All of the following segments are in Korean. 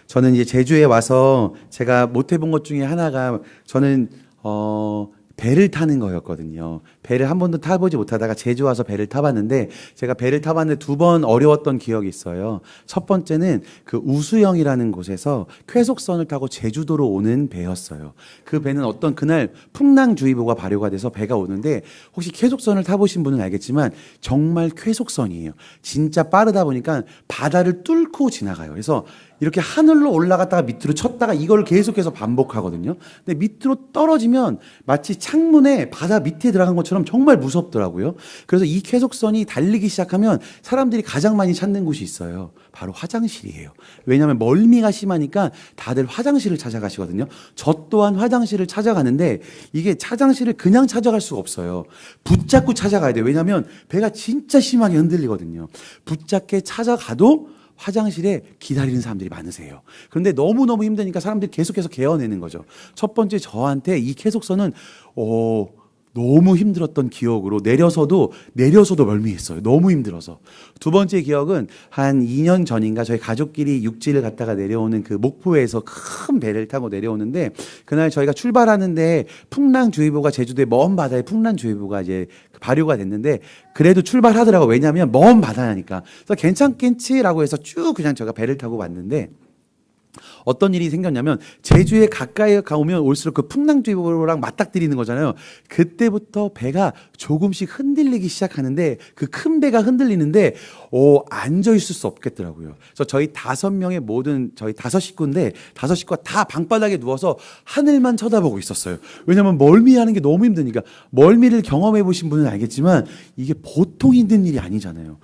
저는 이제 제주에 와서 제가 못 해본 것 중에 하나가 저는 배를 타는 거였거든요. 배를 한 번도 타보지 못하다가 제주 와서 배를 타봤는데 제가 배를 타봤는데 두 번 어려웠던 기억이 있어요. 첫 번째는 그 우수영이라는 곳에서 쾌속선을 타고 제주도로 오는 배였어요. 그 배는 어떤 그날 풍랑주의보가 발효가 돼서 배가 오는데 혹시 쾌속선을 타보신 분은 알겠지만 정말 쾌속선이에요. 진짜 빠르다 보니까 바다를 뚫고 지나가요. 그래서 이렇게 하늘로 올라갔다가 밑으로 쳤다가 이걸 계속해서 반복하거든요. 근데 밑으로 떨어지면 마치 창문에 바다 밑에 들어간 것처럼 정말 무섭더라고요. 그래서 이 쾌속선이 달리기 시작하면 사람들이 가장 많이 찾는 곳이 있어요. 바로 화장실이에요. 왜냐하면 멀미가 심하니까 다들 화장실을 찾아가시거든요. 저 또한 화장실을 찾아가는데 이게 화장실을 그냥 찾아갈 수가 없어요. 붙잡고 찾아가야 돼요. 왜냐하면 배가 진짜 심하게 흔들리거든요. 붙잡게 찾아가도 화장실에 기다리는 사람들이 많으세요. 그런데 너무너무 힘드니까 사람들이 계속해서 개어내는 거죠. 첫 번째 저한테 이 쾌속선은 너무 힘들었던 기억으로 내려서도 멀미했어요. 너무 힘들어서. 두 번째 기억은 한 2년 전인가 저희 가족끼리 육지를 갔다가 내려오는 그 목포에서 큰 배를 타고 내려오는데 그날 저희가 출발하는데 풍랑주의보가 제주도의 먼 바다에 풍랑주의보가 이제 발효가 됐는데 그래도 출발하더라고요. 왜냐하면 먼 바다니까. 그래서 괜찮겠지라고 해서 쭉 그냥 제가 배를 타고 왔는데 어떤 일이 생겼냐면 제주에 가까이 가오면 올수록 그 풍랑주의보랑 맞닥뜨리는 거잖아요. 그때부터 배가 조금씩 흔들리기 시작하는데 그 큰 배가 흔들리는데 앉아 있을 수 없겠더라고요. 그래서 저희 5명의 모든 저희 5식구인데 5식구가 다 방바닥에 누워서 하늘만 쳐다보고 있었어요. 왜냐하면 멀미하는 게 너무 힘드니까. 멀미를 경험해 보신 분은 알겠지만 이게 보통 힘든 일이 아니잖아요.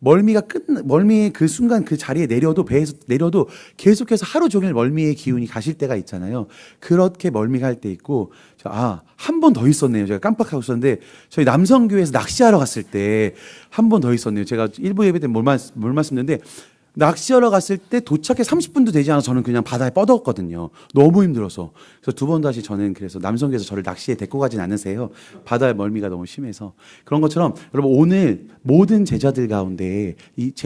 멀미의 그 순간 그 자리에 내려도 배에서 내려도 계속해서 하루 종일 멀미의 기운이 가실 때가 있잖아요. 그렇게 멀미가 할 때 있고 한 번 더 있었네요. 제가 깜빡하고 있었는데 저희 남성교회에서 낚시하러 갔을 때 한 번 더 있었네요. 제가 일부 예배 때 뭘 말씀드렸는데 낚시하러 갔을 때 도착해 30분도 되지 않아서 저는 그냥 바다에 뻗었거든요. 너무 힘들어서. 그래서 두 번 다시 저는 그래서 남성교회에서 저를 낚시에 데리고 가진 않으세요. 바다의 멀미가 너무 심해서. 그런 것처럼 여러분 오늘 모든 제자들 가운데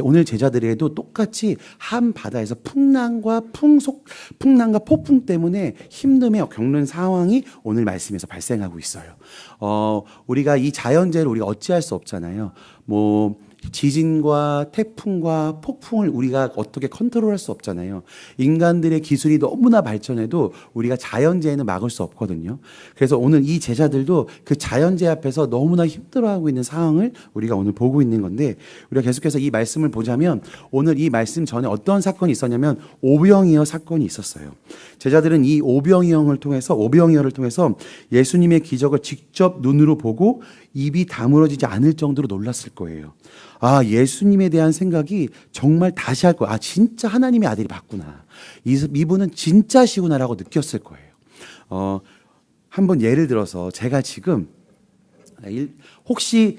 오늘 제자들에도 똑같이 한 바다에서 풍랑과 폭풍 때문에 힘듦에 겪는 상황이 오늘 말씀에서 발생하고 있어요. 우리가 이 자연재해를 우리가 어찌할 수 없잖아요. 지진과 태풍과 폭풍을 우리가 어떻게 컨트롤할 수 없잖아요. 인간들의 기술이 너무나 발전해도 우리가 자연재해는 막을 수 없거든요. 그래서 오늘 이 제자들도 그 자연재해 앞에서 너무나 힘들어하고 있는 상황을 우리가 오늘 보고 있는 건데 우리가 계속해서 이 말씀을 보자면 오늘 이 말씀 전에 어떤 사건이 있었냐면 오병이어 사건이 있었어요. 제자들은 이 오병이어를 통해서 예수님의 기적을 직접 눈으로 보고 입이 다물어지지 않을 정도로 놀랐을 거예요. 예수님에 대한 생각이 정말 다시 할 거야. 진짜 하나님의 아들이 맞구나. 이분은 진짜시구나라고 느꼈을 거예요. 한번 예를 들어서 제가 지금 혹시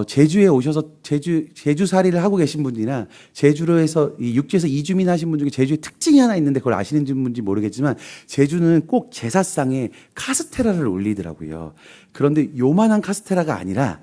제주에 오셔서 제주살이를 하고 계신 분이나 제주로에서 육지에서 이주민 하신 분 중에 제주의 특징이 하나 있는데 그걸 아시는 분인지 모르겠지만 제주는 꼭 제사상에 카스테라를 올리더라고요. 그런데 요만한 카스테라가 아니라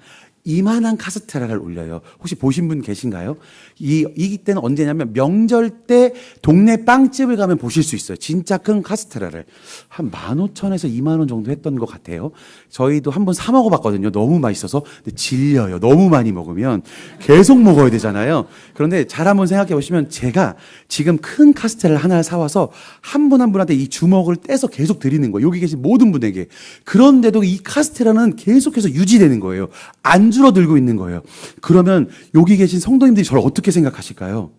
이만한 카스테라를 올려요. 혹시 보신 분 계신가요? 이 때는 언제냐면 명절 때 동네 빵집을 가면 보실 수 있어요. 진짜 큰 카스테라를. 한 15,000에서 2만 원 정도 했던 것 같아요. 저희도 한번 사 먹어봤거든요. 너무 맛있어서. 근데 질려요. 너무 많이 먹으면 계속 먹어야 되잖아요. 그런데 잘 한번 생각해 보시면 제가 지금 큰 카스테라를 하나 사와서 한 분 한 분한테 이 주먹을 떼서 계속 드리는 거예요. 여기 계신 모든 분에게. 그런데도 이 카스테라는 계속해서 유지되는 거예요. 안 줄어들고 있는 거예요. 그러면 여기 계신 성도님들이 저를 어떻게 생각하실까요?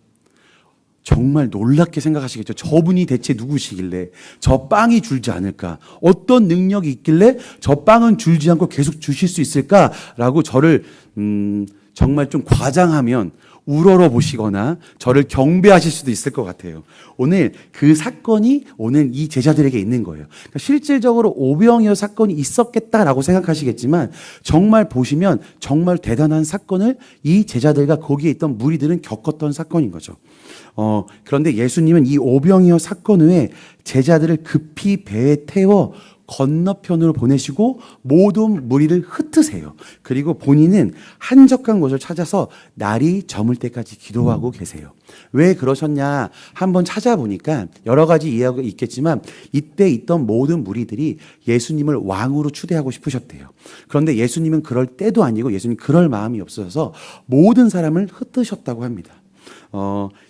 정말 놀랍게 생각하시겠죠. 저분이 대체 누구시길래 저 빵이 줄지 않을까? 어떤 능력이 있길래 저 빵은 줄지 않고 계속 주실 수 있을까라고 저를 정말 좀 과장하면 우러러 보시거나 저를 경배하실 수도 있을 것 같아요. 오늘 그 사건이 오늘 이 제자들에게 있는 거예요. 그러니까 실질적으로 오병이어 사건이 있었겠다라고 생각하시겠지만 정말 보시면 정말 대단한 사건을 이 제자들과 거기에 있던 무리들은 겪었던 사건인 거죠. 그런데 예수님은 이 오병이어 사건 후에 제자들을 급히 배에 태워 건너편으로 보내시고 모든 무리를 흩으세요. 그리고 본인은 한적한 곳을 찾아서 날이 저물 때까지 기도하고 계세요. 왜 그러셨냐? 한번 찾아보니까 여러 가지 이야기가 있겠지만 이때 있던 모든 무리들이 예수님을 왕으로 추대하고 싶으셨대요. 그런데 예수님은 그럴 때도 아니고 예수님 그럴 마음이 없어서 모든 사람을 흩으셨다고 합니다.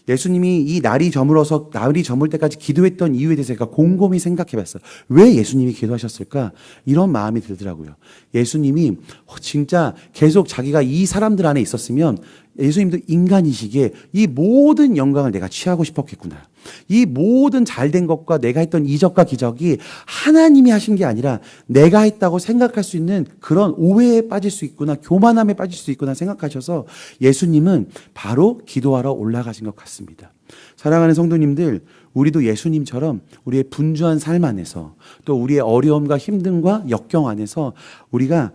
예수님이 이 날이 저물 때까지 기도했던 이유에 대해서 제가 곰곰이 생각해 봤어요. 왜 예수님이 기도하셨을까? 이런 마음이 들더라고요. 예수님이 진짜 계속 자기가 이 사람들 안에 있었으면 예수님도 인간이시기에 이 모든 영광을 내가 취하고 싶었겠구나. 이 모든 잘된 것과 내가 했던 이적과 기적이 하나님이 하신 게 아니라 내가 했다고 생각할 수 있는 그런 오해에 빠질 수 있구나, 교만함에 빠질 수 있구나 생각하셔서 예수님은 바로 기도하러 올라가신 것 같습니다. 사랑하는 성도님들, 우리도 예수님처럼 우리의 분주한 삶 안에서 또 우리의 어려움과 힘듦과 역경 안에서 우리가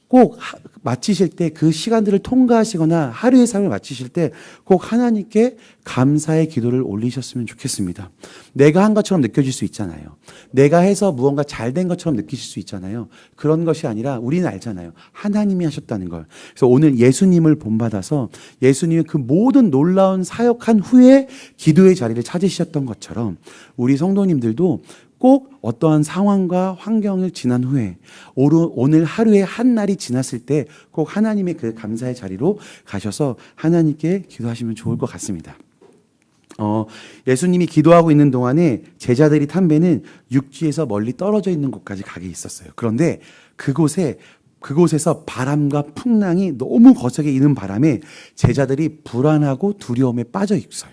꼭 마치실 때 그 시간들을 통과하시거나 하루의 삶을 마치실 때 꼭 하나님께 감사의 기도를 올리셨으면 좋겠습니다. 내가 한 것처럼 느껴질 수 있잖아요. 내가 해서 무언가 잘된 것처럼 느끼실 수 있잖아요. 그런 것이 아니라 우리는 알잖아요. 하나님이 하셨다는 걸. 그래서 오늘 예수님을 본받아서 예수님의 그 모든 놀라운 사역한 후에 기도의 자리를 찾으셨던 것처럼 우리 성도님들도 꼭 어떠한 상황과 환경을 지난 후에 오늘 하루의 한 날이 지났을 때 꼭 하나님의 그 감사의 자리로 가셔서 하나님께 기도하시면 좋을 것 같습니다. 예수님이 기도하고 있는 동안에 제자들이 탄 배는 육지에서 멀리 떨어져 있는 곳까지 가게 있었어요. 그런데 그곳에서 바람과 풍랑이 너무 거세게 이는 바람에 제자들이 불안하고 두려움에 빠져 있어요.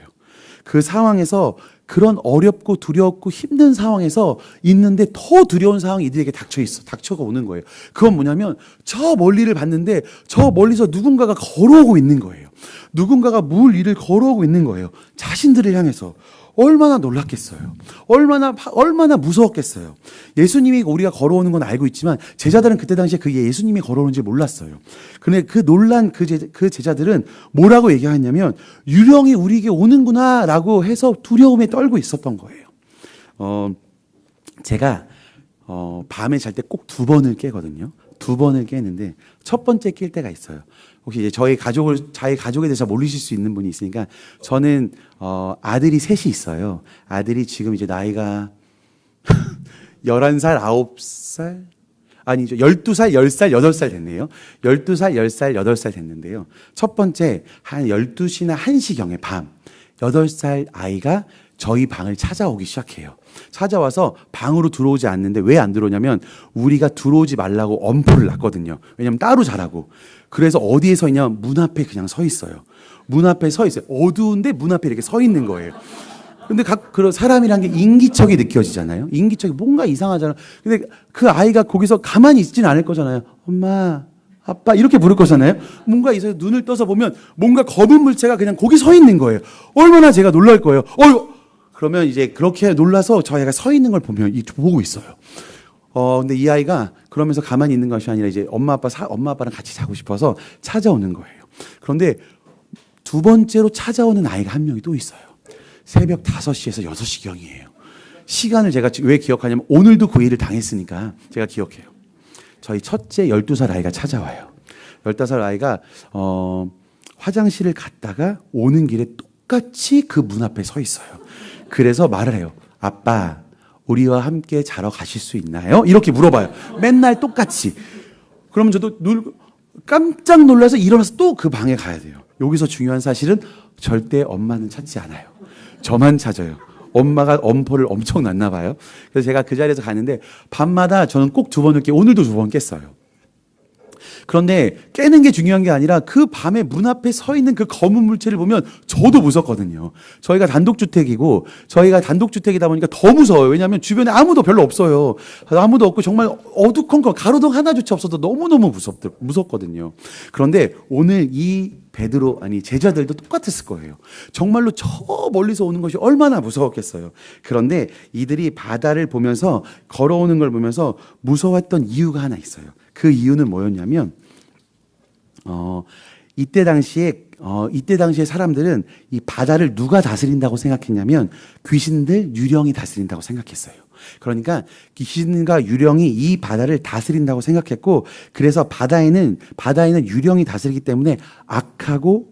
그 상황에서 그런 어렵고 두렵고 힘든 상황에서 있는데 더 두려운 상황이 이들에게 닥쳐가 오는 거예요. 그건 뭐냐면 저 멀리를 봤는데 저 멀리서 누군가가 걸어오고 있는 거예요. 누군가가 물 위를 걸어오고 있는 거예요. 자신들을 향해서. 얼마나 놀랐겠어요. 얼마나 무서웠겠어요. 예수님이 우리가 걸어오는 건 알고 있지만 제자들은 그때 당시에 그 예수님이 걸어오는지 몰랐어요. 근데 그 놀란 그 제자들은 뭐라고 얘기하냐면 유령이 우리에게 오는구나 라고 해서 두려움에 떨고 있었던 거예요. 제가 밤에 잘 때 꼭 2번을 깨거든요. 2번을 깨는데 첫 번째 깰 때가 있어요. 혹시 이제 자기 가족에 대해서 모르실 수 있는 분이 있으니까 저는 아들이 3이 있어요. 아들이 지금 이제 나이가 11살, 9살? 아니죠. 12살, 10살, 8살 됐네요. 12살, 10살, 8살 됐는데요. 첫 번째 한 12시나 1시경에 밤 8살 아이가 저희 방을 찾아오기 시작해요. 찾아와서 방으로 들어오지 않는데 왜 안 들어오냐면 우리가 들어오지 말라고 엄포를 놨거든요. 왜냐면 따로 자라고. 그래서 어디에 서 있냐면 문 앞에 그냥 서 있어요. 문 앞에 서 있어요. 어두운데 문 앞에 이렇게 서 있는 거예요. 근데 그런 사람이란 게 인기척이 느껴지잖아요. 인기척이 뭔가 이상하잖아. 근데 그 아이가 거기서 가만히 있지는 않을 거잖아요. 엄마, 아빠 이렇게 부를 거잖아요. 뭔가 있어요. 눈을 떠서 보면 뭔가 검은 물체가 그냥 거기 서 있는 거예요. 얼마나 제가 놀랄 거예요. 그러면 이제 그렇게 놀라서 저 아이가 서 있는 걸 보면 보고 있어요. 근데 이 아이가 그러면서 가만히 있는 것이 아니라 이제 엄마 아빠랑 같이 자고 싶어서 찾아오는 거예요. 그런데 2번째로 찾아오는 아이가 한 명이 또 있어요. 새벽 5시에서 6시경이에요. 시간을 제가 왜 기억하냐면 오늘도 그 일을 당했으니까 제가 기억해요. 저희 첫째 12살 아이가 찾아와요. 15살 아이가 화장실을 갔다가 오는 길에 똑같이 그 문 앞에 서 있어요. 그래서 말을 해요. 아빠, 우리와 함께 자러 가실 수 있나요? 이렇게 물어봐요. 맨날 똑같이. 그러면 저도 깜짝 놀라서 일어나서 또 그 방에 가야 돼요. 여기서 중요한 사실은 절대 엄마는 찾지 않아요. 저만 찾아요. 엄마가 엄포를 엄청 놨나 봐요. 그래서 제가 그 자리에서 가는데 밤마다 저는 꼭 2번을 오늘도 2번 깼어요. 그런데 깨는 게 중요한 게 아니라 그 밤에 문 앞에 서 있는 그 검은 물체를 보면 저도 무섭거든요. 저희가 단독주택이다 보니까 더 무서워요. 왜냐하면 주변에 아무도 별로 없어요. 아무도 없고 정말 어두컴컴 가로등 하나조차 없어도 너무너무 무섭거든요. 그런데 오늘 이 제자들도 똑같았을 거예요. 정말로 저 멀리서 오는 것이 얼마나 무서웠겠어요. 그런데 이들이 바다를 보면서 걸어오는 걸 보면서 무서웠던 이유가 하나 있어요. 그 이유는 뭐였냐면 이때 당시에 이때 당시에 사람들은 이 바다를 누가 다스린다고 생각했냐면 귀신들, 유령이 다스린다고 생각했어요. 그러니까 귀신과 유령이 이 바다를 다스린다고 생각했고, 그래서 바다에는 유령이 다스리기 때문에 악하고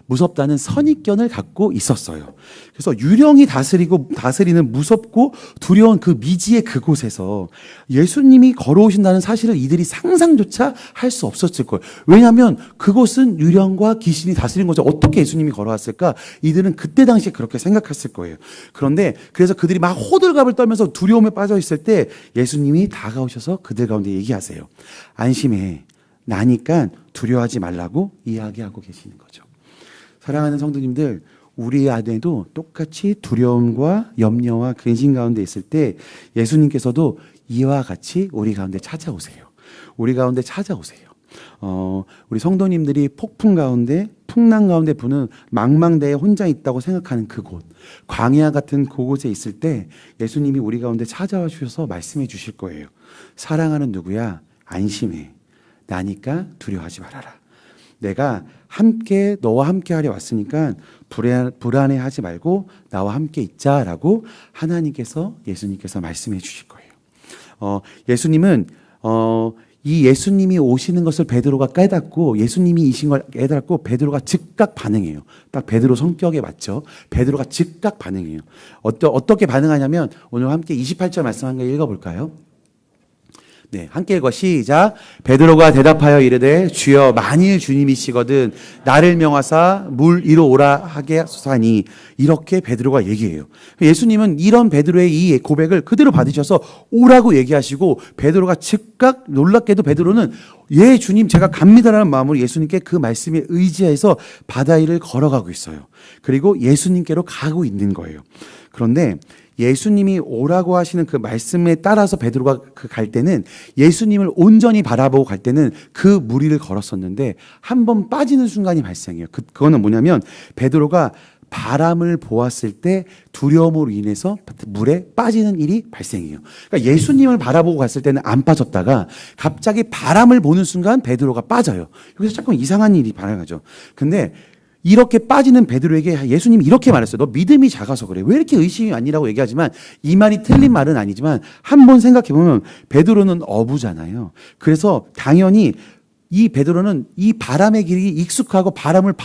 무섭다는 선입견을 갖고 있었어요. 그래서 유령이 다스리는 무섭고 두려운 그 미지의 그곳에서 예수님이 걸어오신다는 사실을 이들이 상상조차 할 수 없었을 거예요. 왜냐하면 그곳은 유령과 귀신이 다스린 곳에 어떻게 예수님이 걸어왔을까? 이들은 그때 당시에 그렇게 생각했을 거예요. 그런데 그래서 그들이 막 호들갑을 떨면서 두려움에 빠져 있을 때 예수님이 다가오셔서 그들 가운데 얘기하세요. 안심해. 나니까 두려워하지 말라고 이야기하고 계시는 거죠. 사랑하는 성도님들, 우리 안에도 똑같이 두려움과 염려와 근심 가운데 있을 때 예수님께서도 이와 같이 우리 가운데 찾아오세요. 우리 가운데 찾아오세요. 우리 성도님들이 폭풍 가운데, 풍랑 가운데 부는 망망대해 혼자 있다고 생각하는 그곳, 광야 같은 그곳에 있을 때 예수님이 우리 가운데 찾아와 주셔서 말씀해 주실 거예요. 사랑하는 누구야? 안심해. 나니까 두려워하지 말아라. 내가 너와 함께 하려 왔으니까 불안해하지 말고 나와 함께 있자라고 예수님께서 말씀해 주실 거예요. 예수님은 이 예수님이 오시는 것을 베드로가 깨닫고 예수님이 이신 걸 깨닫고 베드로가 즉각 반응해요. 딱 베드로 성격에 맞죠. 베드로가 즉각 반응해요. 어떻게 반응하냐면 오늘 함께 28절 말씀 한 개 읽어볼까요? 네, 함께 읽어 시작. 베드로가 대답하여 이르되 주여 만일 주님이시거든 나를 명하사 물 위로 오라 하게 하소서하니. 이렇게 베드로가 얘기해요. 예수님은 이런 베드로의 이 고백을 그대로 받으셔서 오라고 얘기하시고 베드로가 즉각 놀랍게도 베드로는 예 주님 제가 갑니다라는 마음으로 예수님께 그 말씀에 의지해서 바다 위를 걸어가고 있어요. 그리고 예수님께로 가고 있는 거예요. 그런데 예수님이 오라고 하시는 그 말씀에 따라서 베드로가 갈 때는 예수님을 온전히 바라보고 갈 때는 그 물 위를 걸었었는데 한 번 빠지는 순간이 발생해요. 그거는 뭐냐면 베드로가 바람을 보았을 때 두려움으로 인해서 물에 빠지는 일이 발생해요. 그러니까 예수님을 바라보고 갔을 때는 안 빠졌다가 갑자기 바람을 보는 순간 베드로가 빠져요. 여기서 조금 이상한 일이 발생하죠. 근데 이렇게 빠지는 베드로에게 예수님이 이렇게 말했어요. 너 믿음이 작아서 그래. 왜 이렇게 의심이 아니라고 얘기하지만 이 말이 틀린 말은 아니지만 한번 생각해보면 베드로는 어부잖아요. 그래서 당연히 이 베드로는 이 바람의 길이 익숙하고 바람을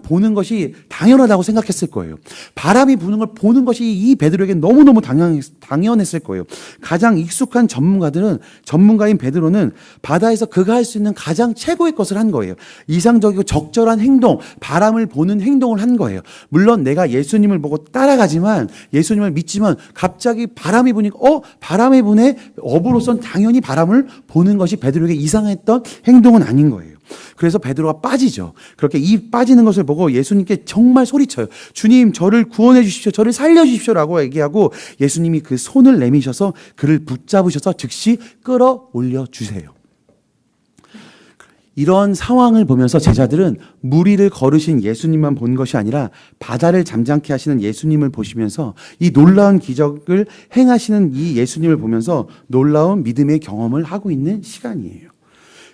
보는 것이 당연하다고 생각했을 거예요. 바람이 부는 걸 보는 것이 이 베드로에게 너무너무 당연했을 거예요. 가장 익숙한 전문가인 베드로는 바다에서 그가 할 수 있는 가장 최고의 것을 한 거예요. 이상적이고 적절한 행동, 바람을 보는 행동을 한 거예요. 물론 내가 예수님을 보고 따라가지만 예수님을 믿지만 갑자기 바람이 부니까 바람이 부네. 어부로선 당연히 바람을 보는 것이 베드로에게 이상했던 행동은 아닌 거예요. 그래서 베드로가 빠지죠. 그렇게 이 빠지는 것을 보고 예수님께 정말 소리쳐요. 주님 저를 구원해 주십시오. 저를 살려 주십시오라고 얘기하고 예수님이 그 손을 내미셔서 그를 붙잡으셔서 즉시 끌어올려 주세요. 이런 상황을 보면서 제자들은 물 위를 걸으신 예수님만 본 것이 아니라 바다를 잠잠케 하시는 예수님을 보시면서 이 놀라운 기적을 행하시는 이 예수님을 보면서 놀라운 믿음의 경험을 하고 있는 시간이에요.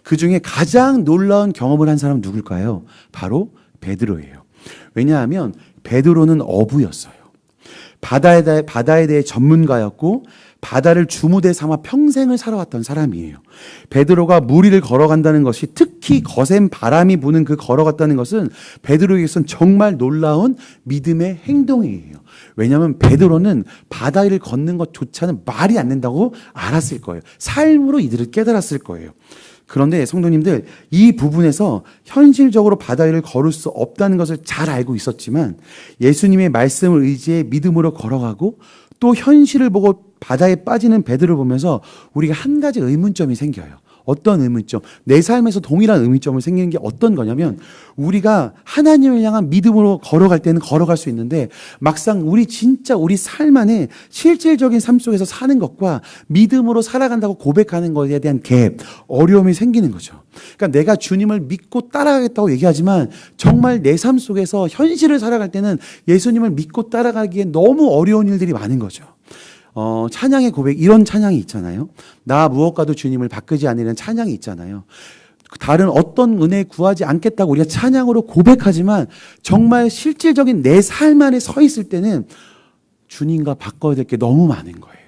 그 중에 가장 놀라운 경험을 한 사람은 누굴까요? 바로 베드로예요. 왜냐하면 베드로는 어부였어요. 바다에 대해 전문가였고 바다를 주무대 삼아 평생을 살아왔던 사람이에요. 베드로가 물 위를 걸어간다는 것이 특히 거센 바람이 부는 그 걸어갔다는 것은 베드로에게선 정말 놀라운 믿음의 행동이에요. 왜냐하면 베드로는 바다 위를 걷는 것조차는 말이 안 된다고 알았을 거예요. 삶으로 이들을 깨달았을 거예요. 그런데 성도님들 이 부분에서 현실적으로 바다 위를 걸을 수 없다는 것을 잘 알고 있었지만 예수님의 말씀을 의지해 믿음으로 걸어가고 또 현실을 보고 바다에 빠지는 베드로를 보면서 우리가 한 가지 의문점이 생겨요. 어떤 의문점? 내 삶에서 동일한 의문점을 생기는 게 어떤 거냐면 우리가 하나님을 향한 믿음으로 걸어갈 때는 걸어갈 수 있는데 막상 우리 삶 안에 실질적인 삶 속에서 사는 것과 믿음으로 살아간다고 고백하는 것에 대한 어려움이 생기는 거죠. 그러니까 내가 주님을 믿고 따라가겠다고 얘기하지만 정말 내 삶 속에서 현실을 살아갈 때는 예수님을 믿고 따라가기에 너무 어려운 일들이 많은 거죠. 찬양의 고백, 이런 찬양이 있잖아요. 나 무엇과도 주님을 바꾸지 않으려는 찬양이 있잖아요. 다른 어떤 은혜 구하지 않겠다고 우리가 찬양으로 고백하지만 정말 실질적인 내 삶 안에 서 있을 때는 주님과 바꿔야 될 게 너무 많은 거예요.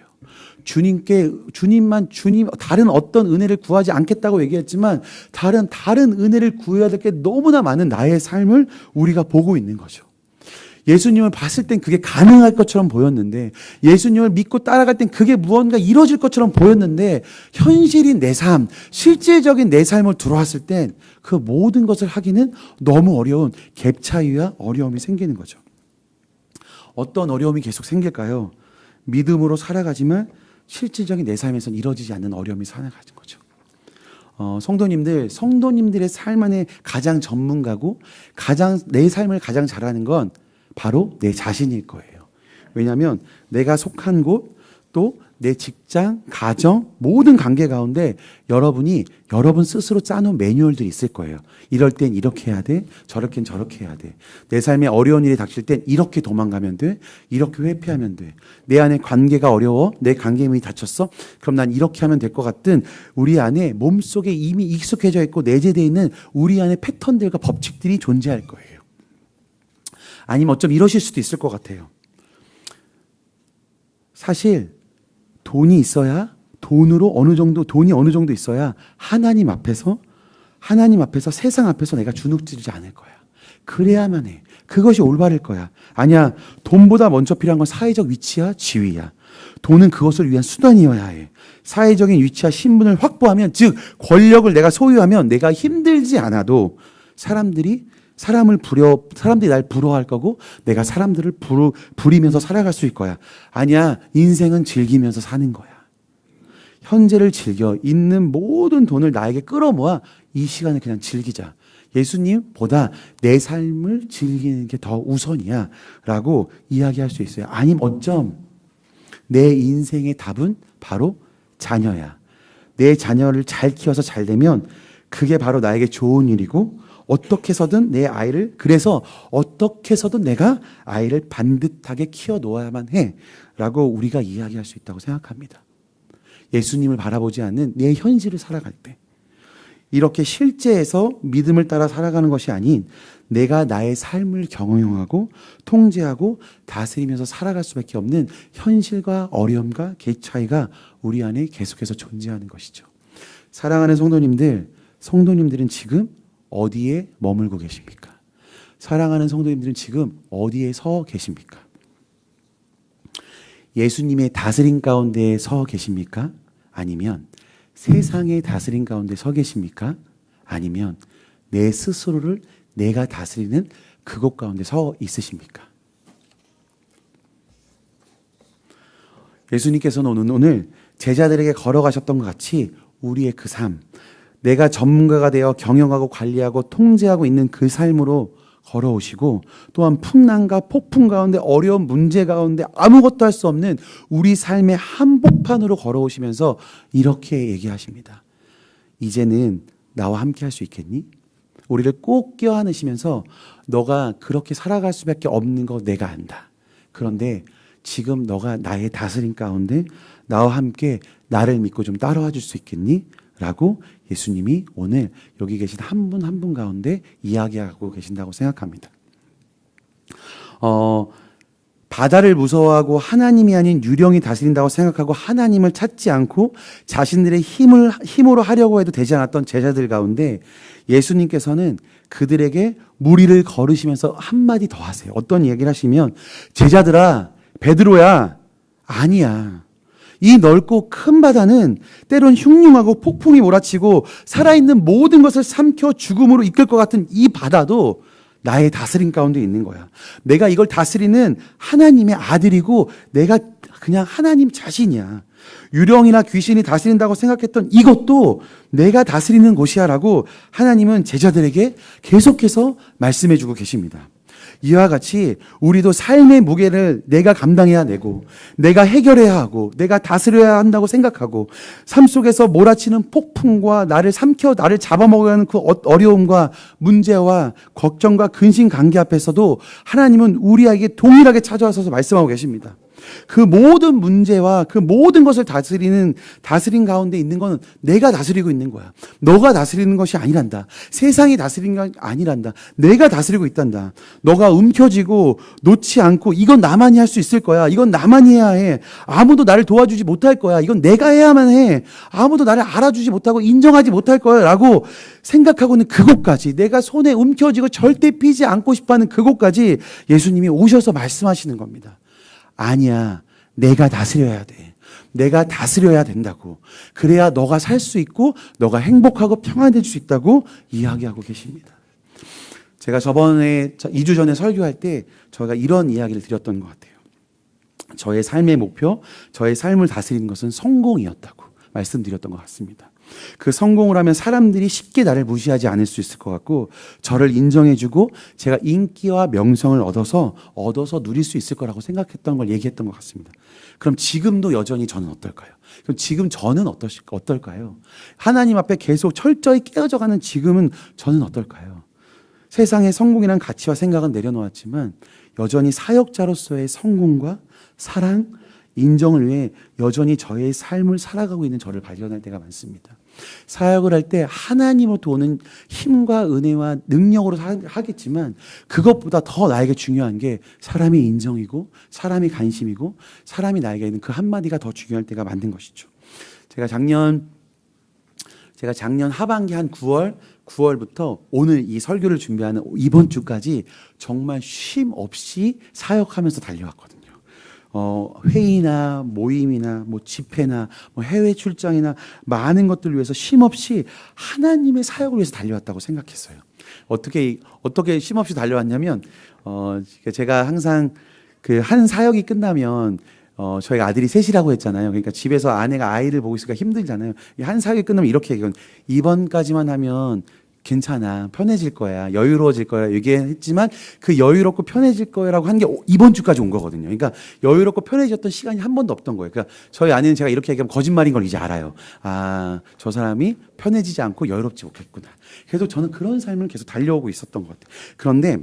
주님, 다른 어떤 은혜를 구하지 않겠다고 얘기했지만 다른 은혜를 구해야 될 게 너무나 많은 나의 삶을 우리가 보고 있는 거죠. 예수님을 봤을 땐 그게 가능할 것처럼 보였는데, 예수님을 믿고 따라갈 땐 그게 무언가 이루어질 것처럼 보였는데, 현실인 내 삶, 실질적인 내 삶을 들어왔을 땐 그 모든 것을 하기는 너무 어려운 갭 차이와 어려움이 생기는 거죠. 어떤 어려움이 계속 생길까요? 믿음으로 살아가지만 실질적인 내 삶에서는 이루어지지 않는 어려움이 살아가는 거죠. 성도님들의 삶 안에 가장 전문가고 내 삶을 가장 잘하는 건 바로 내 자신일 거예요. 왜냐하면 내가 속한 곳, 또 내 직장, 가정, 모든 관계 가운데 여러분 스스로 짜놓은 매뉴얼들이 있을 거예요. 이럴 땐 이렇게 해야 돼, 저렇게는 저렇게 해야 돼. 내 삶에 어려운 일이 닥칠 땐 이렇게 도망가면 돼, 이렇게 회피하면 돼. 내 안에 관계가 어려워, 내 관계임이 다쳤어, 그럼 난 이렇게 하면 될 것 같은 우리 안에 몸속에 이미 익숙해져 있고 내재되어 있는 우리 안에 패턴들과 법칙들이 존재할 거예요. 아니면 어쩜 이러실 수도 있을 것 같아요. 사실 돈이 어느 정도 있어야 하나님 앞에서 세상 앞에서 내가 주눅들지 않을 거야. 그래야만 해. 그것이 올바를 거야. 아니야. 돈보다 먼저 필요한 건 사회적 위치야, 지위야. 돈은 그것을 위한 수단이어야 해. 사회적인 위치와 신분을 확보하면, 즉 권력을 내가 소유하면 내가 힘들지 않아도 사람들이 날 부러워할 거고 내가 사람들을 부리면서 살아갈 수 있을 거야. 아니야. 인생은 즐기면서 사는 거야. 현재를 즐겨. 있는 모든 돈을 나에게 끌어모아 이 시간을 그냥 즐기자. 예수님보다 내 삶을 즐기는 게 더 우선이야 라고 이야기할 수 있어요. 아니면 어쩜 내 인생의 답은 바로 자녀야. 내 자녀를 잘 키워서 잘 되면 그게 바로 나에게 좋은 일이고, 어떻게 해서든 내가 아이를 반듯하게 키워 놓아야만 해 라고 우리가 이야기할 수 있다고 생각합니다. 예수님을 바라보지 않는 내 현실을 살아갈 때, 이렇게 실제에서 믿음을 따라 살아가는 것이 아닌 내가 나의 삶을 경영하고 통제하고 다스리면서 살아갈 수밖에 없는 현실과 어려움과 갭 차이가 우리 안에 계속해서 존재하는 것이죠. 사랑하는 성도님들은 지금 어디에 머물고 계십니까? 사랑하는 성도님들은 지금 어디에 서 계십니까? 예수님의 다스림 가운데 서 계십니까? 아니면 세상의 다스림 가운데 서 계십니까? 아니면 내 스스로를 내가 다스리는 그곳 가운데 서 있으십니까? 예수님께서는 오늘 제자들에게 걸어가셨던 것 같이 우리의 그 삶, 내가 전문가가 되어 경영하고 관리하고 통제하고 있는 그 삶으로 걸어오시고, 또한 풍랑과 폭풍 가운데 어려운 문제 가운데 아무것도 할 수 없는 우리 삶의 한복판으로 걸어오시면서 이렇게 얘기하십니다. 이제는 나와 함께 할 수 있겠니? 우리를 꼭 껴안으시면서 너가 그렇게 살아갈 수밖에 없는 거 내가 안다. 그런데 지금 너가 나의 다스림 가운데 나와 함께 나를 믿고 좀 따라와 줄 수 있겠니? 라고 예수님이 오늘 여기 계신 한 분 한 분 가운데 이야기하고 계신다고 생각합니다. 바다를 무서워하고 하나님이 아닌 유령이 다스린다고 생각하고 하나님을 찾지 않고 자신들의 힘으로 하려고 해도 되지 않았던 제자들 가운데 예수님께서는 그들에게 무리를 걸으시면서 한마디 더 하세요. 어떤 이야기를 하시면, 제자들아, 베드로야, 아니야. 이 넓고 큰 바다는 때론 흉흉하고 폭풍이 몰아치고 살아있는 모든 것을 삼켜 죽음으로 이끌 것 같은 이 바다도 나의 다스림 가운데 있는 거야. 내가 이걸 다스리는 하나님의 아들이고 내가 그냥 하나님 자신이야. 유령이나 귀신이 다스린다고 생각했던 이것도 내가 다스리는 곳이야 라고 하나님은 제자들에게 계속해서 말씀해 주고 계십니다. 이와 같이 우리도 삶의 무게를 내가 감당해야 되고 내가 해결해야 하고 내가 다스려야 한다고 생각하고 삶 속에서 몰아치는 폭풍과 나를 잡아먹으려는 그 어려움과 문제와 걱정과 근심 관계 앞에서도 하나님은 우리에게 동일하게 찾아와서 말씀하고 계십니다. 그 모든 문제와 그 모든 것을 다스린 가운데 있는 건 내가 다스리고 있는 거야. 너가 다스리는 것이 아니란다. 세상이 다스리는 게 아니란다. 내가 다스리고 있단다. 너가 움켜쥐고 놓지 않고 이건 나만이 할 수 있을 거야. 이건 나만이 해야 해. 아무도 나를 도와주지 못할 거야. 이건 내가 해야만 해. 아무도 나를 알아주지 못하고 인정하지 못할 거야. 라고 생각하고 있는 그곳까지, 내가 손에 움켜쥐고 절대 피지 않고 싶어하는 그곳까지 예수님이 오셔서 말씀하시는 겁니다. 아니야. 내가 다스려야 돼. 내가 다스려야 된다고. 그래야 너가 살 수 있고 너가 행복하고 평안해질 수 있다고 이야기하고 계십니다. 제가 저번에 2주 전에 설교할 때 저희가 이런 이야기를 드렸던 것 같아요. 저의 삶의 목표, 저의 삶을 다스리는 것은 성공이었다고 말씀드렸던 것 같습니다. 그 성공을 하면 사람들이 쉽게 나를 무시하지 않을 수 있을 것 같고, 저를 인정해주고 제가 인기와 명성을 얻어서 누릴 수 있을 거라고 생각했던 걸 얘기했던 것 같습니다. 그럼 지금도 여전히 저는 어떨까요? 그럼 지금 저는 어떨까요? 하나님 앞에 계속 철저히 깨어져가는 지금은 저는 어떨까요? 세상의 성공이란 가치와 생각은 내려놓았지만 여전히 사역자로서의 성공과 사랑, 인정을 위해 여전히 저의 삶을 살아가고 있는 저를 발견할 때가 많습니다. 사역을 할 때 하나님으로부터 오는 힘과 은혜와 능력으로 하겠지만 그것보다 더 나에게 중요한 게 사람의 인정이고 사람의 관심이고 사람이 나에게 있는 그 한마디가 더 중요할 때가 많은 것이죠. 제가 작년 하반기 한 9월부터 오늘 이 설교를 준비하는 이번 주까지 정말 쉼 없이 사역하면서 달려왔거든요. 회의나 모임이나 뭐 집회나 뭐 해외 출장이나 많은 것들을 위해서 쉼없이 하나님의 사역을 위해서 달려왔다고 생각했어요. 어떻게 쉼없이 달려왔냐면, 제가 항상 그 한 사역이 끝나면 저희가 아들이 셋이라고 했잖아요. 그러니까 집에서 아내가 아이를 보고 있으니까 힘들잖아요. 한 사역이 끝나면 이렇게 얘기해요. 이번까지만 하면 괜찮아, 편해질 거야, 여유로워질 거야 얘기했지만 그 여유롭고 편해질 거라고 한 게 이번 주까지 온 거거든요. 그러니까 여유롭고 편해졌던 시간이 한 번도 없던 거예요. 그러니까 저희 아내는 제가 이렇게 얘기하면 거짓말인 걸 이제 알아요. 아, 저 사람이 편해지지 않고 여유롭지 못했구나. 그래서 저는 그런 삶을 계속 달려오고 있었던 것 같아요. 그런데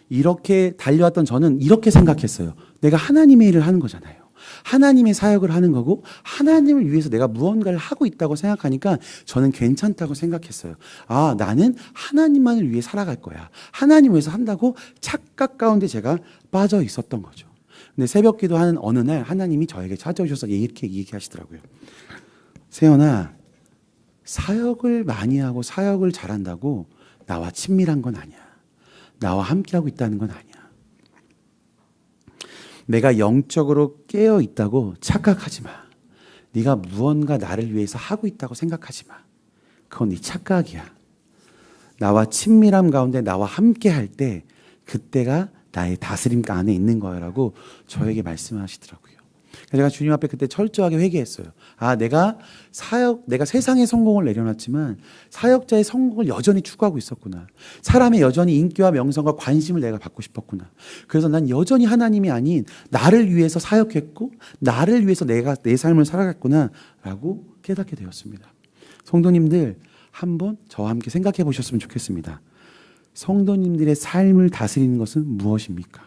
이렇게 달려왔던 저는 이렇게 생각했어요. 내가 하나님의 일을 하는 거잖아요. 하나님의 사역을 하는 거고 하나님을 위해서 내가 무언가를 하고 있다고 생각하니까 저는 괜찮다고 생각했어요. 아, 나는 하나님만을 위해 살아갈 거야. 하나님을 위해서 한다고 착각 가운데 제가 빠져 있었던 거죠. 근데 새벽 기도하는 어느 날 하나님이 저에게 찾아오셔서 이렇게 얘기하시더라고요. 세연아, 사역을 많이 하고 사역을 잘한다고 나와 친밀한 건 아니야. 나와 함께하고 있다는 건 아니야. 내가 영적으로 깨어 있다고 착각하지 마. 네가 무언가 나를 위해서 하고 있다고 생각하지 마. 그건 네 착각이야. 나와 친밀함 가운데 나와 함께 할 때 그때가 나의 다스림 안에 있는 거라고 저에게 말씀하시더라고요. 제가 주님 앞에 그때 철저하게 회개했어요. 아, 내가 세상의 성공을 내려놨지만 사역자의 성공을 여전히 추구하고 있었구나. 사람의 여전히 인기와 명성과 관심을 내가 받고 싶었구나. 그래서 난 여전히 하나님이 아닌 나를 위해서 사역했고 나를 위해서 내가 내 삶을 살아갔구나 라고 깨닫게 되었습니다. 성도님들, 한번 저와 함께 생각해 보셨으면 좋겠습니다. 성도님들의 삶을 다스리는 것은 무엇입니까?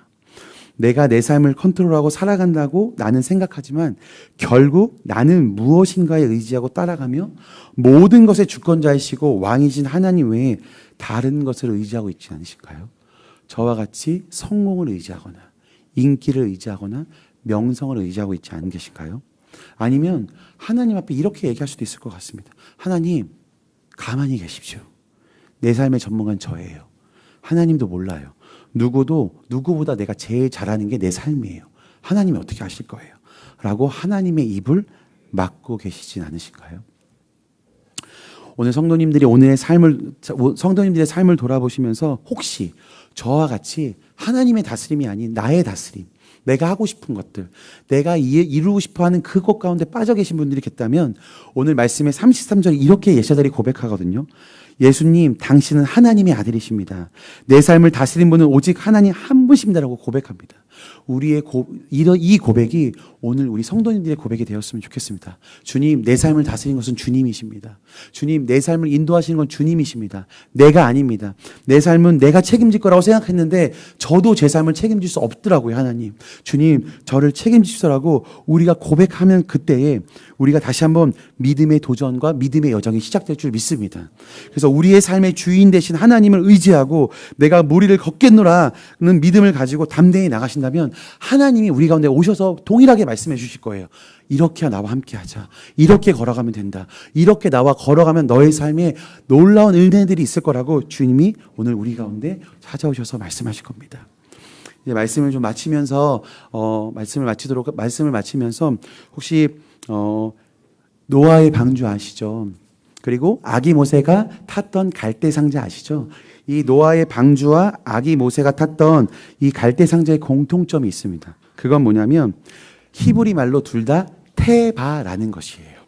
내가 내 삶을 컨트롤하고 살아간다고 나는 생각하지만 결국 나는 무엇인가에 의지하고 따라가며 모든 것의 주권자이시고 왕이신 하나님 외에 다른 것을 의지하고 있지 않으신가요? 저와 같이 성공을 의지하거나 인기를 의지하거나 명성을 의지하고 있지 않은 계신가요? 아니면 하나님 앞에 이렇게 얘기할 수도 있을 것 같습니다. 하나님, 가만히 계십시오. 내 삶의 전문가는 저예요. 하나님도 몰라요. 누구보다 내가 제일 잘하는 게 내 삶이에요. 하나님이 어떻게 하실 거예요? 라고 하나님의 입을 막고 계시진 않으신가요? 오늘 성도님들의 삶을 돌아보시면서 혹시 저와 같이 하나님의 다스림이 아닌 나의 다스림, 내가 하고 싶은 것들, 내가 이루고 싶어하는 그것 가운데 빠져 계신 분들이 계시다면 오늘 말씀의 33절에 이렇게 예샤달이 고백하거든요. 예수님, 당신은 하나님의 아들이십니다. 내 삶을 다스린 분은 오직 하나님 한 분이십니다라고 고백합니다. 이 고백이 오늘 우리 성도님들의 고백이 되었으면 좋겠습니다. 주님, 내 삶을 다스리는 것은 주님이십니다. 주님, 내 삶을 인도하시는 건 주님이십니다. 내가 아닙니다. 내 삶은 내가 책임질 거라고 생각했는데 저도 제 삶을 책임질 수 없더라고요, 하나님. 주님, 저를 책임지시더라고 우리가 고백하면 그때에 우리가 다시 한번 믿음의 도전과 믿음의 여정이 시작될 줄 믿습니다. 그래서 우리의 삶의 주인 되신 하나님을 의지하고 내가 무리를 걷겠노라는 믿음을 가지고 담대히 나가신다면 하나님이 우리 가운데 오셔서 동일하게 말씀해 주실 거예요. 이렇게 나와 함께 하자. 이렇게 걸어가면 된다. 이렇게 나와 걸어가면 너의 삶에 놀라운 은혜들이 있을 거라고 주님이 오늘 우리 가운데 찾아오셔서 말씀하실 겁니다. 이제 말씀을 좀 마치면서 말씀을 마치면서 혹시 노아의 방주 아시죠? 그리고 아기 모세가 탔던 갈대 상자 아시죠? 이 노아의 방주와 아기 모세가 탔던 이 갈대 상자의 공통점이 있습니다. 그건 뭐냐면 히브리 말로 둘 다 테바라는 것이에요.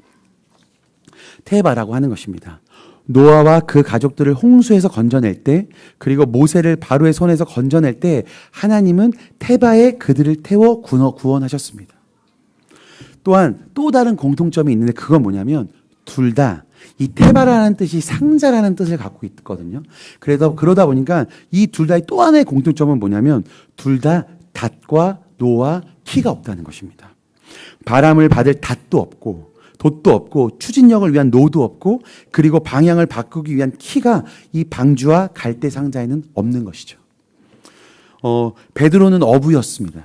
테바라고 하는 것입니다. 노아와 그 가족들을 홍수에서 건져낼 때, 그리고 모세를 바로의 손에서 건져낼 때 하나님은 테바에 그들을 태워 구원하셨습니다. 또한 또 다른 공통점이 있는데 그건 뭐냐면 둘 다 이 테바라는 뜻이 상자라는 뜻을 갖고 있거든요. 그러다 보니까 이 둘 다의 또 하나의 공통점은 뭐냐면 둘 다 닷과 노와 키가 없다는 것입니다. 바람을 받을 닷도 없고 돛도 없고 추진력을 위한 노도 없고 그리고 방향을 바꾸기 위한 키가 이 방주와 갈대 상자에는 없는 것이죠. 베드로는 어부였습니다.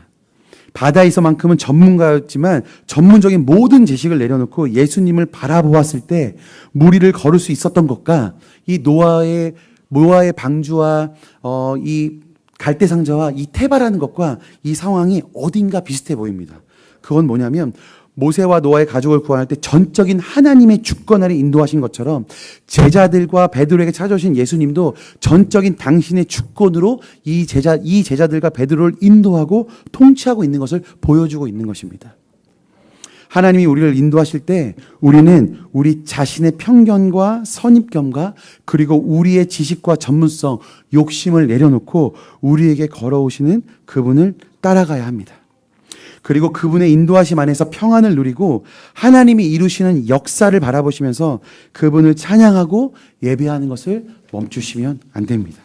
바다에서만큼은 전문가였지만 전문적인 모든 지식을 내려놓고 예수님을 바라보았을 때 무리를 걸을 수 있었던 것과 이 노아의 방주와 이 갈대 상자와 이 테바라는 것과 이 상황이 어딘가 비슷해 보입니다. 그건 뭐냐면 모세와 노아의 가족을 구원할 때 전적인 하나님의 주권 아래 인도하신 것처럼 제자들과 베드로에게 찾아오신 예수님도 전적인 당신의 주권으로 이 제자들과 베드로를 인도하고 통치하고 있는 것을 보여주고 있는 것입니다. 하나님이 우리를 인도하실 때 우리는 우리 자신의 편견과 선입견과 그리고 우리의 지식과 전문성, 욕심을 내려놓고 우리에게 걸어오시는 그분을 따라가야 합니다. 그리고 그분의 인도하심 안에서 평안을 누리고 하나님이 이루시는 역사를 바라보시면서 그분을 찬양하고 예배하는 것을 멈추시면 안 됩니다.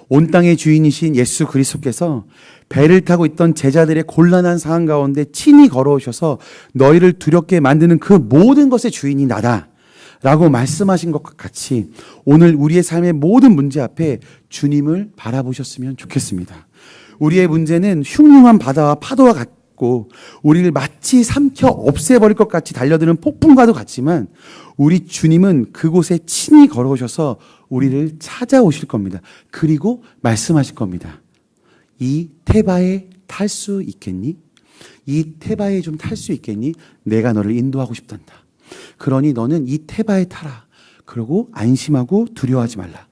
온 땅의 주인이신 예수 그리스도께서 배를 타고 있던 제자들의 곤란한 상황 가운데 친히 걸어오셔서 너희를 두렵게 만드는 그 모든 것의 주인이 나다 라고 말씀하신 것과 같이 오늘 우리의 삶의 모든 문제 앞에 주님을 바라보셨으면 좋겠습니다. 우리의 문제는 흉흉한 바다와 파도와 같고 우리를 마치 삼켜 없애버릴 것 같이 달려드는 폭풍과도 같지만 우리 주님은 그곳에 친히 걸어오셔서 우리를 찾아오실 겁니다. 그리고 말씀하실 겁니다. 이 테바에 탈 수 있겠니? 이 테바에 좀 탈 수 있겠니? 내가 너를 인도하고 싶단다. 그러니 너는 이 테바에 타라. 그러고 안심하고 두려워하지 말라.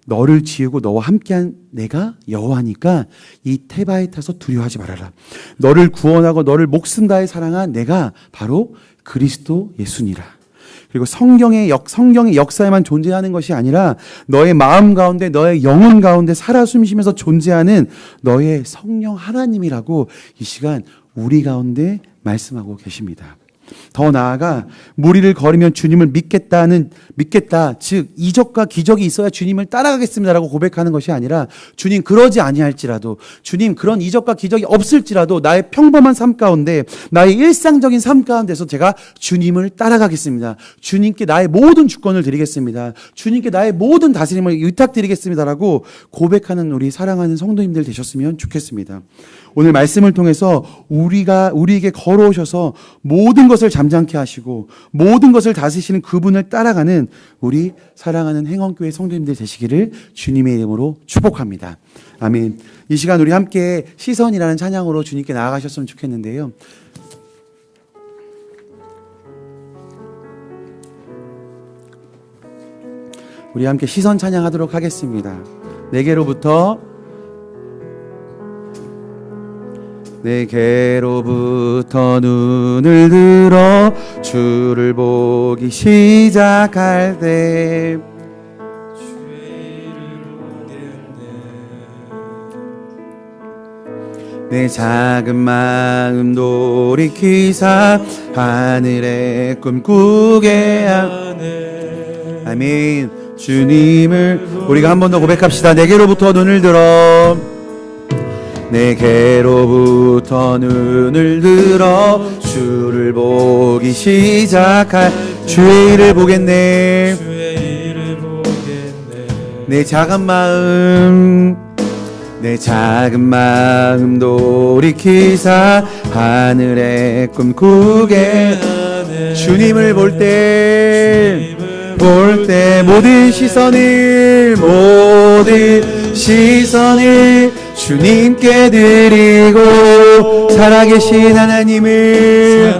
너를 지으고 너와 함께한 내가 여호와니까 이 테바에 타서 두려워하지 말아라. 너를 구원하고 너를 목숨 다해 사랑한 내가 바로 그리스도 예수니라. 그리고 성경의 역사에만 존재하는 것이 아니라 너의 마음 가운데 너의 영혼 가운데 살아 숨쉬면서 존재하는 너의 성령 하나님이라고 이 시간 우리 가운데 말씀하고 계십니다. 더 나아가 무리를 걸으면 주님을 믿겠다, 즉 이적과 기적이 있어야 주님을 따라가겠습니다라고 고백하는 것이 아니라 주님 그러지 아니할지라도 주님 그런 이적과 기적이 없을지라도 나의 평범한 삶 가운데 나의 일상적인 삶 가운데서 제가 주님을 따라가겠습니다. 주님께 나의 모든 주권을 드리겠습니다. 주님께 나의 모든 다스림을 의탁드리겠습니다라고 고백하는 우리 사랑하는 성도님들 되셨으면 좋겠습니다. 오늘 말씀을 통해서 우리에게 걸어오셔서 모든 것을 잠잠케 하시고 모든 것을 다스리시는 그분을 따라가는 우리 사랑하는 행원교회 성도님들 되시기를 주님의 이름으로 축복합니다. 아멘. 이 시간 우리 함께 시선이라는 찬양으로 주님께 나아가셨으면 좋겠는데요. 우리 함께 시선 찬양하도록 하겠습니다. 내게로부터 눈을 들어 주를 보기 시작할 때 죄를 보겠네. 내 작은 마음 돌이키사 하늘의 꿈 꾸게 하네. 아멘. 주님을 우리가 한 번 더 고백합시다. 내게로부터 눈을 들어, 내게로부터 눈을 들어 주를 보기 시작할. 주의 일을 보겠네. 내 작은 마음, 내 작은 마음 돌이키사 하늘의 꿈 꾸게 하네. 주님을 볼 때 모든 시선을 주님께 드리고 살아계신 하나님을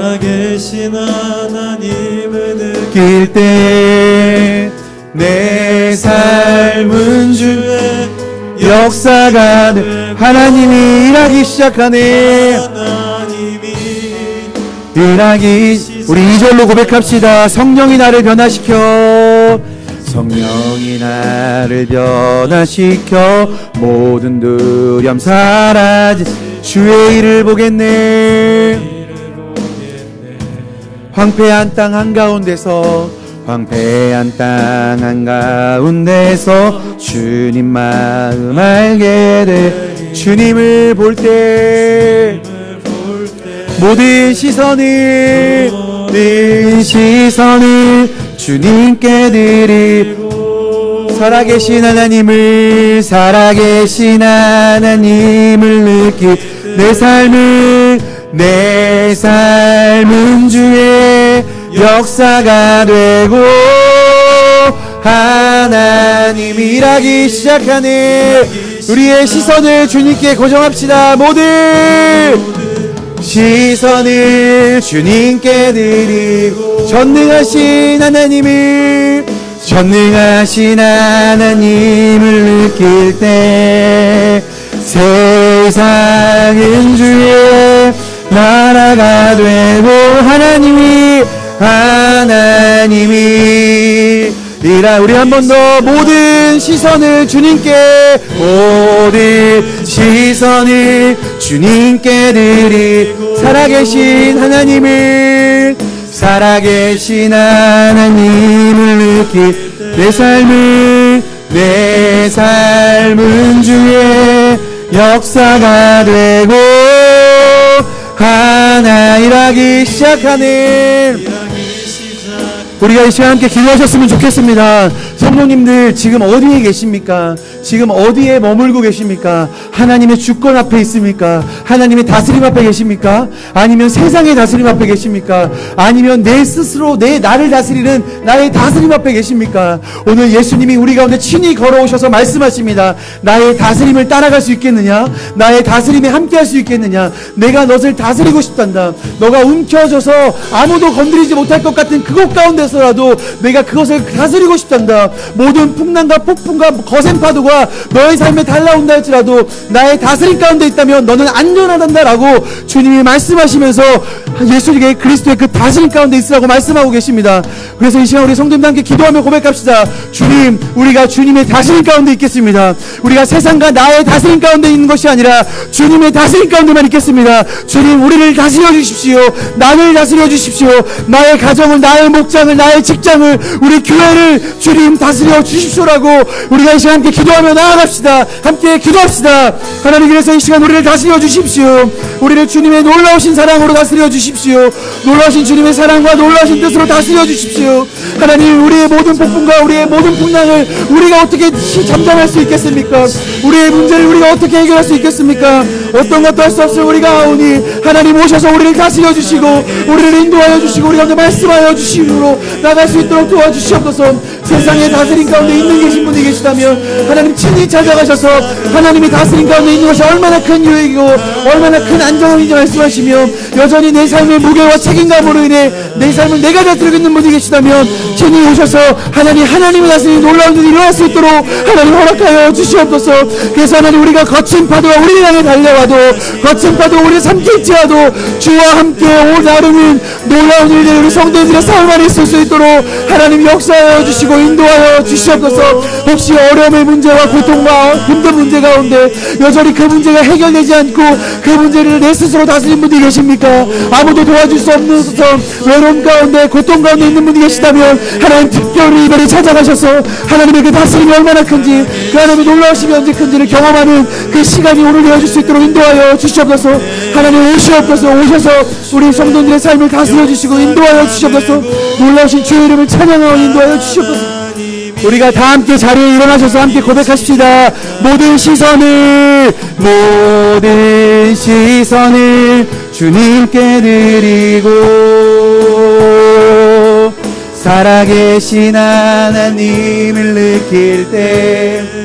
느낄 때 내 삶은 주의 역사가 돼. 하나님이 일하기 시작하네. 우리 2절로 고백합시다. 성령이 나를 변화시켜, 성령이 나를 변화시켜 모든 두려움 사라지. 주의 일을 보겠네. 황폐한 땅 한가운데서 주님 마음 알게 돼. 주님을 볼 때 모든 시선을 주님께 드리고 살아계신 하나님을 느끼. 내 삶은 주의 역사가 되고 하나님이 일하기 시작하네. 우리의 시선을 주님께 고정합시다. 모든 시선을 주님께 드리고 전능하신 하나님을 느낄 때 세상은 주의 나라가 되고 하나님이 우리 한 번 더 모든 시선을 주님께 드리고 살아계신 하나님을 느끼. 내 삶은 주의 역사가 되고 하나 일하기 시작하는. 우리가 이 시간 함께 기도하셨으면 좋겠습니다. 성도님들 지금 어디에 계십니까? 지금 어디에 머물고 계십니까? 하나님의 주권 앞에 있습니까? 하나님의 다스림 앞에 계십니까? 아니면 세상의 다스림 앞에 계십니까? 아니면 내 스스로 나를 다스리는 나의 다스림 앞에 계십니까? 오늘 예수님이 우리 가운데 친히 걸어오셔서 말씀하십니다. 나의 다스림을 따라갈 수 있겠느냐? 나의 다스림에 함께할 수 있겠느냐? 내가 너를 다스리고 싶단다. 너가 움켜져서 아무도 건드리지 못할 것 같은 그곳 가운데서라도 내가 그것을 다스리고 싶단다. 모든 풍랑과 폭풍과 거센 파도가 너의 삶에 달라온다 할지라도 나의 다스림 가운데 있다면 너는 안전하단다 라고 주님이 말씀하시면서 예수님의 그리스도의 그 다스림 가운데 있으라고 말씀하고 계십니다. 그래서 이 시간 우리 성도님들 함께 기도하며 고백합시다. 주님, 우리가 주님의 다스림 가운데 있겠습니다. 우리가 세상과 나의 다스림 가운데 있는 것이 아니라 주님의 다스림 가운데만 있겠습니다. 주님, 우리를 다스려 주십시오. 나를 다스려 주십시오. 나의 가정을, 나의 목장을, 나의 직장을, 우리 교회를 주님 다스려 주십시오라고 우리가 이 시간 함께 기도하며 나아갑시다. 함께 기도합시다. 하나님, 그래서 이 시간 우리를 다스려 주십시오. 우리를 주님의 놀라우신 사랑으로 다스려 주십시오. 놀라우신 주님의 사랑과 놀라우신 뜻으로 다스려 주십시오. 하나님, 우리의 모든 폭풍과 우리의 모든 풍랑을 우리가 어떻게 잠잠할 수 있겠습니까? 우리의 문제를 우리가 어떻게 해결할 수 있겠습니까? 어떤 것도 할 수 없을 우리가 오니 하나님 오셔서 우리를 다스려 주시고 우리를 인도하여 주시고 우리 가운데 말씀하여 주심으로 나갈 수 있도록 도와주시옵소서. 세상의 다스림 가운데 있는 계신 분이 계시다면 하나님 친히 찾아가셔서 하나님이 다스림 가운데 있는 것이 얼마나 큰 유익이고 얼마나 큰 안정함인지 말씀하시며 여전히 내 삶의 무게와 책임감으로 인해 내 삶을 내가 다스리고 있는 분이 계시다면 친히 오셔서 하나님의 다스림이 놀라운 일이 일어날 수 있도록 하나님 허락하여 주시옵소서. 그래서 하나님, 우리가 거친 파도가 우리를 향해 달려와도 거친 파도 우리를 삼킬지라도 주와 함께 오 나르는 놀라운 일들이 우리 성도들의 삶 안에 있을 수 있도록 하나님 역사하여 주시고 인도하여 주시옵소서. 혹시 어려움의 문제와 고통과 힘든 문제 가운데 여전히 그 문제가 해결되지 않고 그 문제를 내 스스로 다스리는 분이 계십니까? 아무도 도와줄 수 없어서 외로움 가운데 고통 가운데 있는 분이 계시다면 하나님 특별히 이번에 찾아가셔서 하나님의 그 다스림이 얼마나 큰지 그 하나님의 놀라우심이 언제 큰지를 경험하는 그 시간이 오늘 되어줄 수 있도록 인도하여 주시옵소서. 하나님 오셔서 우리 성도들의 삶을 다스려 주시고 인도하여 주시옵소서. 놀라우신 주의 이름을 찬양하고 인도하여 주시옵소서. 우리가 다 함께 자리에 일어나셔서 함께 고백하십시다. 모든 시선을 주님께 드리고 살아계신 하나님을 느낄 때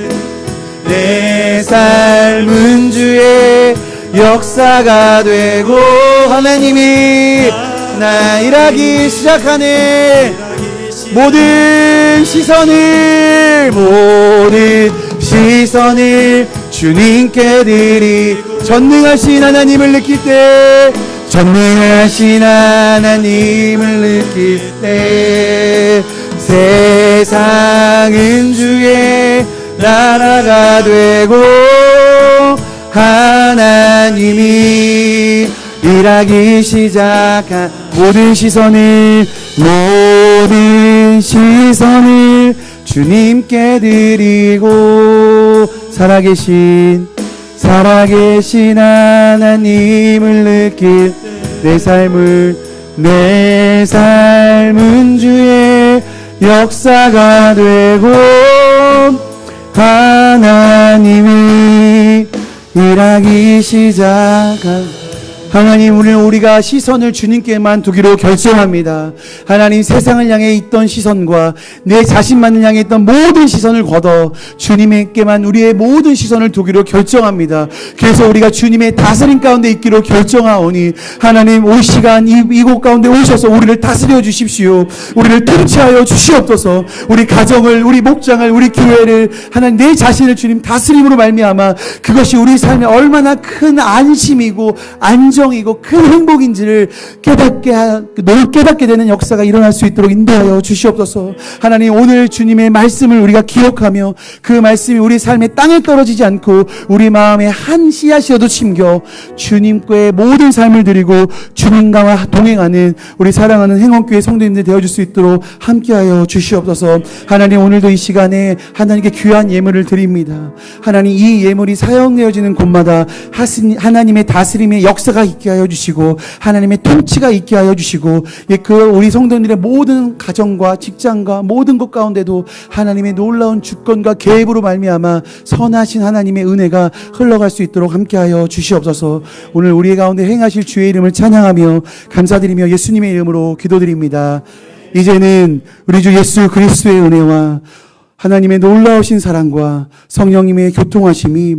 내 삶은 주의 역사가 되고 하나님이 나 일하기 시작하네. 모든 시선을 주님께 드리고 전능하신 하나님을 느낄 때 세상은 주의 나라가 되고 하나님이 일하기 시작한 모든 시선을 주님께 드리고 살아계신 하나님을 느낄 내 삶은 주의 역사가 되고 하나님이 일하기 시작한 하나님, 오늘 우리가 시선을 주님께만 두기로 결정합니다. 하나님, 세상을 향해 있던 시선과 내 자신만을 향해 있던 모든 시선을 걷어 주님께만 우리의 모든 시선을 두기로 결정합니다. 그래서 우리가 주님의 다스림 가운데 있기로 결정하오니 하나님, 올 시간 이곳 가운데 오셔서 우리를 다스려 주십시오. 우리를 통치하여 주시옵소서. 우리 가정을, 우리 목장을, 우리 교회를 하나님, 내 자신을 주님 다스림으로 말미암아 그것이 우리 삶에 얼마나 큰 안심이고 안정이고 큰 행복인지를 깨닫게 되는 역사가 일어날 수 있도록 인도하여 주시옵소서. 하나님, 오늘 주님의 말씀을 우리가 기억하며 그 말씀이 우리 삶의 땅에 떨어지지 않고 우리 마음에 한 씨앗이라도 심겨 주님께 모든 삶을 드리고 주님과 동행하는 우리 사랑하는 행원교회 성도님들 되어줄 수 있도록 함께하여 주시옵소서. 하나님, 오늘도 이 시간에 하나님께 귀한 예물을 드립니다. 하나님, 이 예물이 사용되어지는 곳마다 하나님의 다스림의 역사가 있게 하여 주시고 하나님의 통치가 있게 하여 주시고 우리 성도님들의 모든 가정과 직장과 모든 것 가운데도 하나님의 놀라운 주권과 계획으로 말미암아 선하신 하나님의 은혜가 흘러갈 수 있도록 함께하여 주시옵소서. 오늘 우리 가운데 행하실 주의 이름을 찬양하며 감사드리며 예수님의 이름으로 기도드립니다. 이제는 우리 주 예수 그리스도의 은혜와 하나님의 놀라우신 사랑과 성령님의 교통하심이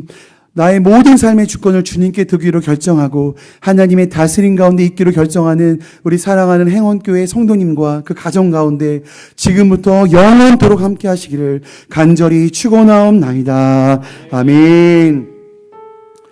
나의 모든 삶의 주권을 주님께 두기로 결정하고 하나님의 다스림 가운데 있기로 결정하는 우리 사랑하는 행원교회 성도님과 그 가정 가운데 지금부터 영원토록 함께 하시기를 간절히 축원하옵나이다. 아멘.